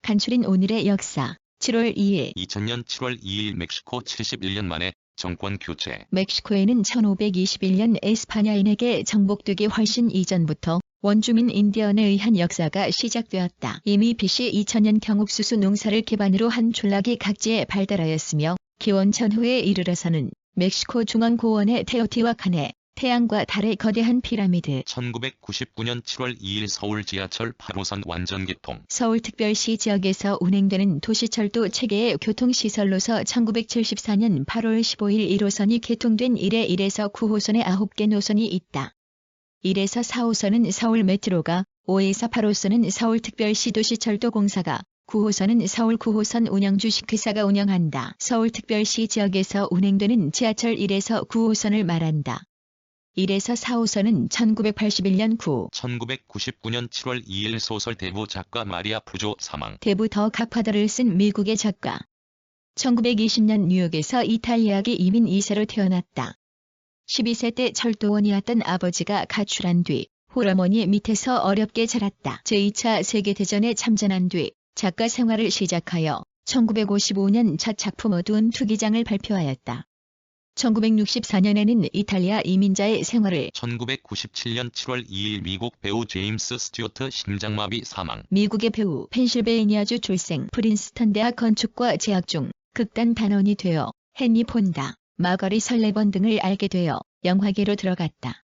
간추린 오늘의 역사. 7월 2일 2000년 7월 2일 멕시코 71년 만에 정권 교체. 멕시코에는 1521년 에스파냐인에게 정복되기 훨씬 이전부터 원주민 인디언에 의한 역사가 시작되었다. 이미 BC 2000년 경옥수수 농사를 기반으로 한 촌락이 각지에 발달하였으며 기원 전후에 이르러서는 멕시코 중앙고원의 테오티와칸에 태양과 달의 거대한 피라미드. 1999년 7월 2일 서울 지하철 8호선 완전 개통. 서울특별시 지역에서 운행되는 도시철도 체계의 교통시설로서 1974년 8월 15일 1호선이 개통된 이래 1에서 9호선에 9개 노선이 있다. 1에서 4호선은 서울 메트로가, 5에서 8호선은 서울특별시 도시철도공사가, 9호선은 서울 9호선 운영주식회사가 운영한다. 서울특별시 지역에서 운행되는 지하철 1에서 9호선을 말한다. 1에서 4호선은 1981년 1999년 7월 2일 소설 대부 작가 마리아 푸조 사망. 대부 더 갓파더를 쓴 미국의 작가. 1920년 뉴욕에서 이탈리아계 이민 2세로 태어났다. 12세 때 철도원이었던 아버지가 가출한 뒤 홀어머니 밑에서 어렵게 자랐다. 제2차 세계대전에 참전한 뒤 작가 생활을 시작하여 1955년 첫 작품 어두운 투기장을 발표하였다. 1964년에는 이탈리아 이민자의 생활을. 1997년 7월 2일 미국 배우 제임스 스튜어트 심장마비 사망. 미국의 배우, 펜실베이니아주 출생, 프린스턴 대학 건축과 재학 중 극단 단원이 되어 헨리 폰다, 마거리 설레번 등을 알게 되어 영화계로 들어갔다.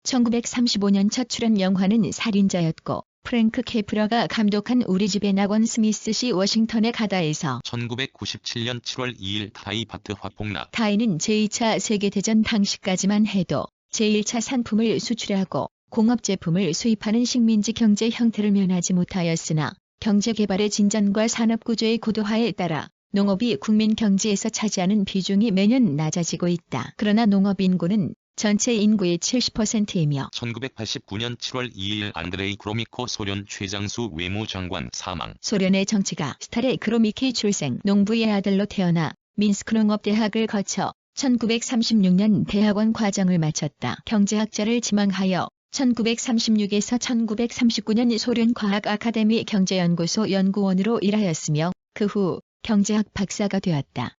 1935년 첫 출연 영화는 살인자였고 프랭크 케프러가 감독한 우리 집의 낙원 스미스시 워싱턴에 가다에서 1997년 7월 2일 타이 바트 화폭락. 타이는 제2차 세계대전 당시까지만 해도 제1차 산품을 수출하고 공업제품을 수입하는 식민지 경제 형태를 면하지 못하였으나 경제개발의 진전과 산업구조의 고도화에 따라 농업이 국민 경제에서 차지하는 비중이 매년 낮아지고 있다. 그러나 농업 인구는 전체 인구의 70%이며 1989년 7월 2일 안드레이 그로미코 소련 최장수 외무장관 사망. 소련의 정치가 스탈의 그로미키 출생, 농부의 아들로 태어나 민스크 농업대학을 거쳐 1936년 대학원 과정을 마쳤다. 경제학자를 지망하여 1936에서 1939년 소련 과학 아카데미 경제연구소 연구원으로 일하였으며 그 후 경제학 박사가 되었다.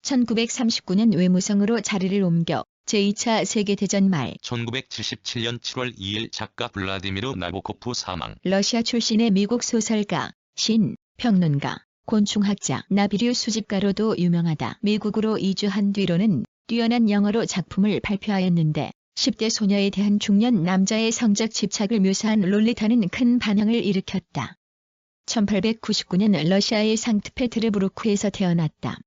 1939년 외무성으로 자리를 옮겨 제2차 세계대전 말 1977년 7월 2일 작가 블라디미르 나보코프 사망. 러시아 출신의 미국 소설가, 시인, 평론가, 곤충학자, 나비류 수집가로도 유명하다. 미국으로 이주한 뒤로는 뛰어난 영어로 작품을 발표하였는데 10대 소녀에 대한 중년 남자의 성적 집착을 묘사한 롤리타는 큰 반향을 일으켰다. 1899년 러시아의 상트페테르부르크에서 태어났다.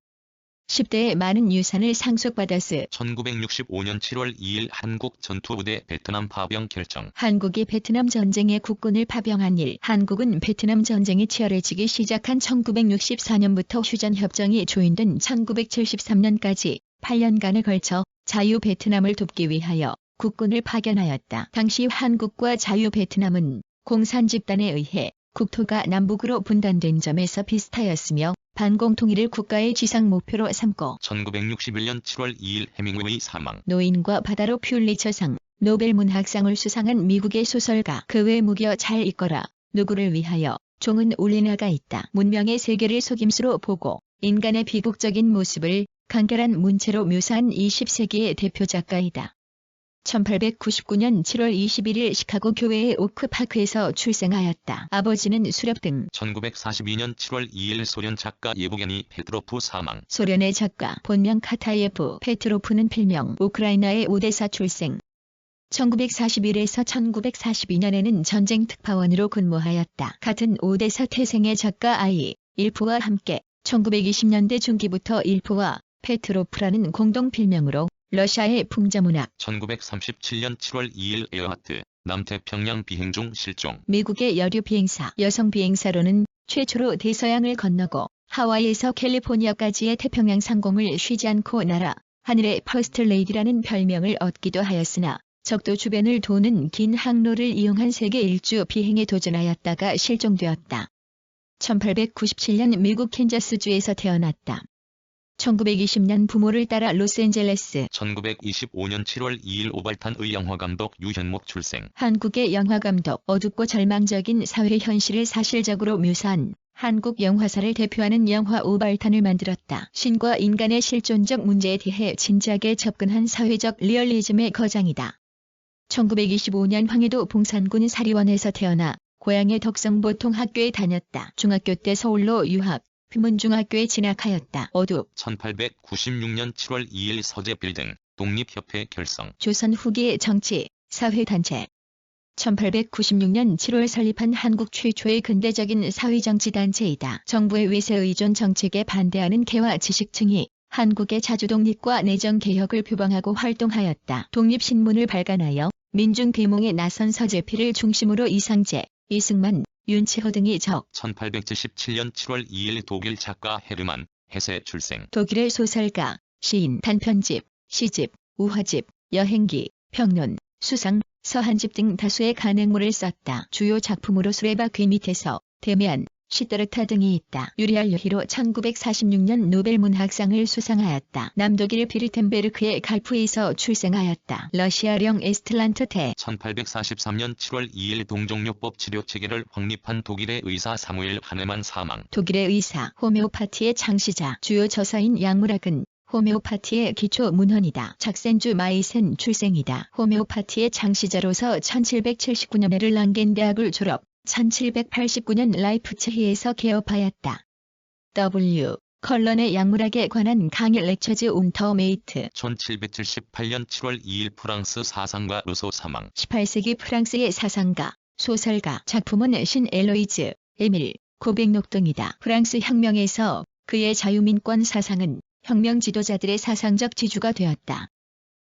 10대에 많은 유산을 상속받았으. 1965년 7월 2일 한국 전투부대 베트남 파병 결정. 한국이 베트남 전쟁에 국군을 파병한 일. 한국은 베트남 전쟁이 치열해지기 시작한 1964년부터 휴전협정이 조인된 1973년까지 8년간에 걸쳐 자유 베트남을 돕기 위하여 국군을 파견하였다. 당시 한국과 자유 베트남은 공산 집단에 의해 국토가 남북으로 분단된 점에서 비슷하였으며 반공통일을 국가의 지상 목표로 삼고 1961년 7월 2일 해밍웨이 사망. 노인과 바다로 퓰리처상, 노벨문학상을 수상한 미국의 소설가. 그 외 무겨 잘 읽거라. 누구를 위하여. 종은 울리나가 있다. 문명의 세계를 속임수로 보고 인간의 비극적인 모습을 간결한 문체로 묘사한 20세기의 대표 작가이다. 1899년 7월 21일 시카고 교회의 오크파크에서 출생하였다. 아버지는 수렵 등. 1942년 7월 2일 소련 작가 예부게니 페트로프 사망. 소련의 작가, 본명 카타예프 페트로프는 필명 우크라이나의 오데사 출생. 1941에서 1942년에는 전쟁 특파원으로 근무하였다. 같은 오데사 태생의 작가 아이, 일프와 함께 1920년대 중기부터 일프와 페트로프라는 공동 필명으로 러시아의 풍자문학. 1937년 7월 2일 에어하트, 남태평양 비행 중 실종. 미국의 여류 비행사, 여성 비행사로는 최초로 대서양을 건너고 하와이에서 캘리포니아까지의 태평양 상공을 쉬지 않고 날아 하늘의 퍼스트 레이디라는 별명을 얻기도 하였으나 적도 주변을 도는 긴 항로를 이용한 세계 일주 비행에 도전하였다가 실종되었다. 1897년 미국 캔자스주에서 태어났다. 1920년 부모를 따라 로스앤젤레스. 1925년 7월 2일 오발탄의 영화감독 유현목 출생. 한국의 영화감독. 어둡고 절망적인 사회 현실을 사실적으로 묘사한 한국 영화사를 대표하는 영화 오발탄을 만들었다. 신과 인간의 실존적 문제에 대해 진지하게 접근한 사회적 리얼리즘의 거장이다. 1925년 황해도 봉산군 사리원에서 태어나 고향의 덕성보통학교에 다녔다. 중학교 때 서울로 유학, 휘문중학교에 진학하였다. 어둡. 1896년 7월 2일 서재빌딩, 독립협회 결성. 조선 후기의 정치, 사회단체. 1896년 7월 설립한 한국 최초의 근대적인 사회정치단체이다. 정부의 외세의존 정책에 반대하는 개화 지식층이 한국의 자주독립과 내정개혁을 표방하고 활동하였다. 독립신문을 발간하여 민중대몽에 나선 서재필을 중심으로 이상재, 이승만, 윤치호 등이 1877년 7월 2일 독일 작가 헤르만, 헤세 출생. 독일의 소설가, 시인, 단편집, 시집, 우화집, 여행기, 평론, 수상, 서한집 등 다수의 간행물을 썼다. 주요 작품으로 수레바 귀 밑에서, 데미안, 시뜨르타 등이 있다. 유리알 여희로 1946년 노벨문학상을 수상하였다. 남독일 비르텐베르크의 갈프에서 출생하였다. 러시아령 에스틀란트 대. 1843년 7월 2일 동종요법 치료체계를 확립한 독일의 의사 사무엘 하네만 사망. 독일의 의사, 호메오파티의 창시자. 주요 저서인 약물학은 호메오파티의 기초 문헌이다. 작센주 마이센 출생이다. 호메오파티의 창시자로서 1779년 에를랑겐 대학을 졸업, 1789년 라이프치히에서 개업하였다. W. 컬런의 약물학에 관한 강의 렉처즈 운터메이트. 1778년 7월 2일 프랑스 사상가 루소 사망. 18세기 프랑스의 사상가, 소설가. 작품은 신 엘로이즈, 에밀, 고백록 등이다. 프랑스 혁명에서 그의 자유민권 사상은 혁명 지도자들의 사상적 지주가 되었다.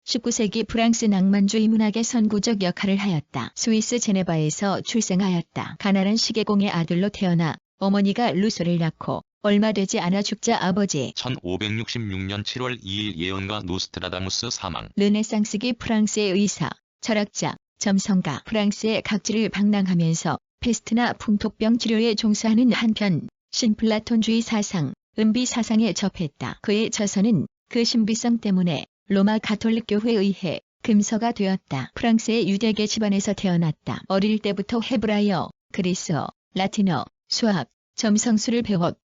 19세기 프랑스 낭만주의 문학의 선구적 역할을 하였다. 스위스 제네바에서 출생하였다. 가난한 시계공의 아들로 태어나 어머니가 루소를 낳고 얼마 되지 않아 죽자 아버지. 1566년 7월 2일 예언가 노스트라다무스 사망. 르네상스기 프랑스의 의사, 철학자, 점성가. 프랑스의 각지를 방랑하면서 페스트나 풍토병 치료에 종사하는 한편 신플라톤주의 사상, 은비 사상에 접했다. 그의 저서는 그 신비성 때문에 로마 가톨릭 교회에 의해 금서가 되었다. 프랑스의 유대계 집안에서 태어났다. 어릴 때부터 헤브라이어, 그리스어, 라틴어, 수학, 점성술을 배웠다.